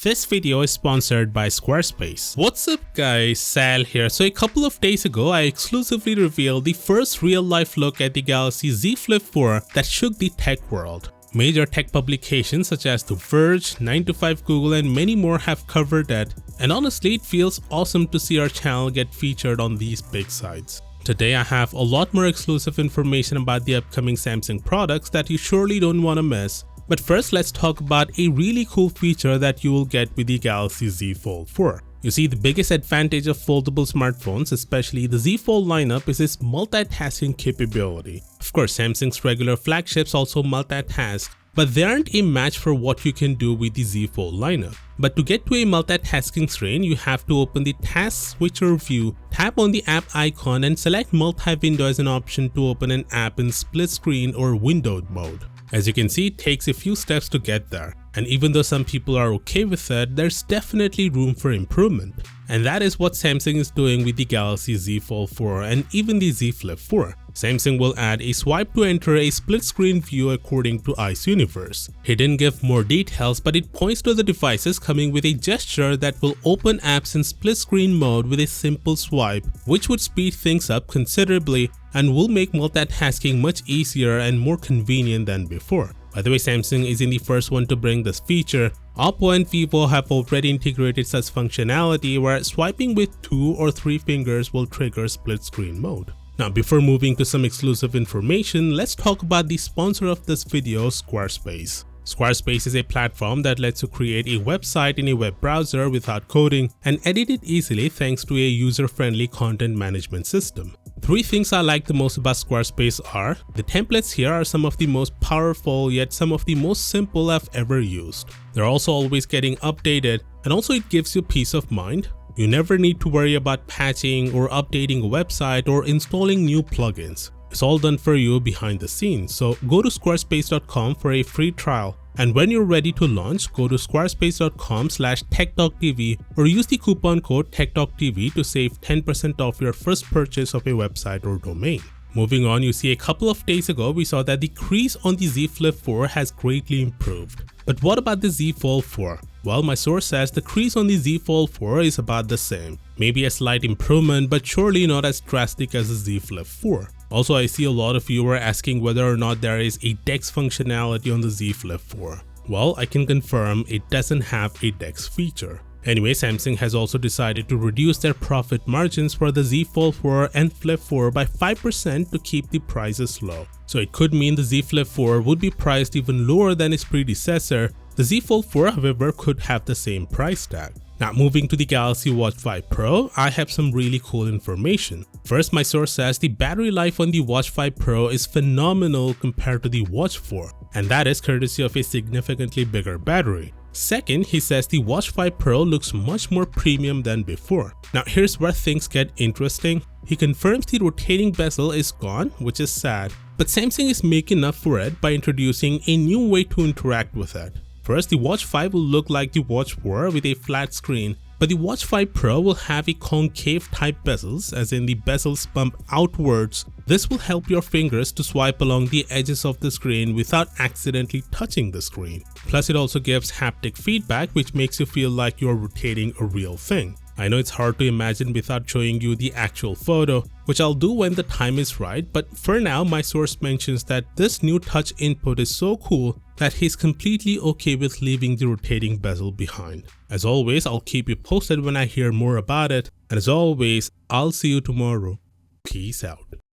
This video is sponsored by Squarespace. What's up guys, Sal here. So a couple of days ago, I exclusively revealed the first real-life look at the Galaxy Z Flip 4 that shook the tech world. Major tech publications such as The Verge, 9 to 5 Google and many more have covered it, and honestly it feels awesome to see our channel get featured on these big sites. Today I have a lot more exclusive information about the upcoming Samsung products that you surely don't want to miss. But first, let's talk about a really cool feature that you will get with the Galaxy Z Fold 4. You see, the biggest advantage of foldable smartphones, especially the Z Fold lineup, is its multitasking capability. Of course, Samsung's regular flagships also multitask, but they aren't a match for what you can do with the Z Fold lineup. But to get to a multitasking screen, you have to open the task switcher view, tap on the app icon and select multi-window as an option to open an app in split screen or windowed mode. As you can see, it takes a few steps to get there, and even though some people are okay with it, there's definitely room for improvement. And that is what Samsung is doing with the Galaxy Z Fold 4 and even the Z Flip 4. Samsung will add a swipe to enter a split screen view according to Ice Universe. He didn't give more details, but it points to the devices coming with a gesture that will open apps in split screen mode with a simple swipe, which would speed things up considerably and will make multitasking much easier and more convenient than before. By the way, Samsung isn't the first one to bring this feature. Oppo and Vivo have already integrated such functionality where swiping with 2 or 3 fingers will trigger split screen mode. Now, before moving to some exclusive information, let's talk about the sponsor of this video, Squarespace. Squarespace is a platform that lets you create a website in a web browser without coding and edit it easily thanks to a user-friendly content management system. 3 things I like the most about Squarespace are: the templates here are some of the most powerful yet some of the most simple I've ever used. They're also always getting updated, and also it gives you peace of mind. You never need to worry about patching or updating a website or installing new plugins. It's all done for you behind the scenes. So go to squarespace.com for a free trial, and when you're ready to launch, go to squarespace.com/techtalktv or use the coupon code techtalktv to save 10% off your first purchase of a website or domain. Moving on, you see a couple of days ago we saw that the crease on the Z Flip 4 has greatly improved. But what about the Z Fold 4? Well, my source says the crease on the Z Fold 4 is about the same. Maybe a slight improvement, but surely not as drastic as the Z Flip 4. Also, I see a lot of you are asking whether or not there is a DeX functionality on the Z Flip 4. Well, I can confirm it doesn't have a DeX feature. Anyway, Samsung has also decided to reduce their profit margins for the Z Fold 4 and Flip 4 by 5% to keep the prices low. So it could mean the Z Flip 4 would be priced even lower than its predecessor. The Z Fold 4, however, could have the same price tag. Now, moving to the Galaxy Watch 5 Pro, I have some really cool information. First, my source says the battery life on the Watch 5 Pro is phenomenal compared to the Watch 4, and that is courtesy of a significantly bigger battery. Second, he says the Watch 5 Pro looks much more premium than before. Now, here's where things get interesting. He confirms the rotating bezel is gone, which is sad, but Samsung is making up for it by introducing a new way to interact with it. First, the Watch 5 will look like the Watch 4 with a flat screen, but the Watch 5 Pro will have a concave type bezels, as in the bezels bump outwards. This will help your fingers to swipe along the edges of the screen without accidentally touching the screen. Plus, it also gives haptic feedback, which makes you feel like you're rotating a real thing. I know it's hard to imagine without showing you the actual photo, which I'll do when the time is right, but for now my source mentions that this new touch input is so cool that he's completely okay with leaving the rotating bezel behind. As always, I'll keep you posted when I hear more about it, and as always, I'll see you tomorrow. Peace out.